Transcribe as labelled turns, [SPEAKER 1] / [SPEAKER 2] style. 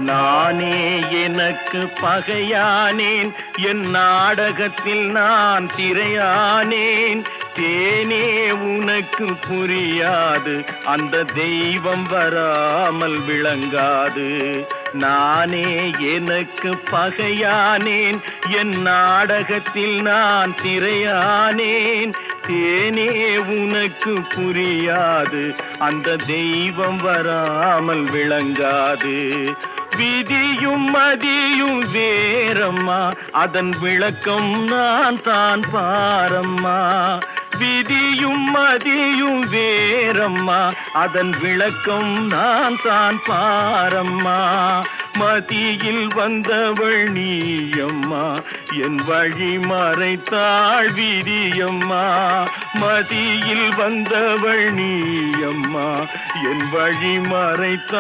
[SPEAKER 1] நானே எனக்கு பகையானேன், என் நாடகத்தில் நான் திரையானேன். தேனே உனக்கு புரியாது, அந்த தெய்வம் வராமல் விளங்காது. நானே எனக்கு பகையானேன், என் நாடகத்தில் நான் திரையானேன். தேனே உனக்கு புரியாது, அந்த தெய்வம் வராமல் விளங்காது. விதியும் மதியும் வேறம்மா, அதன் விளக்கம் நான் தான் பாரம்மா. விதியும் மதியும் வேறம்மா, அதன் விளக்கம் நான் தான் பாரம்மா. மதியில் வந்தவள் நீயம்மா, என் வழி மறைத்தாள் விதியம்மா. மதியில் வந்தவள் நீயம்மா, என் வழி மறைத்தாள்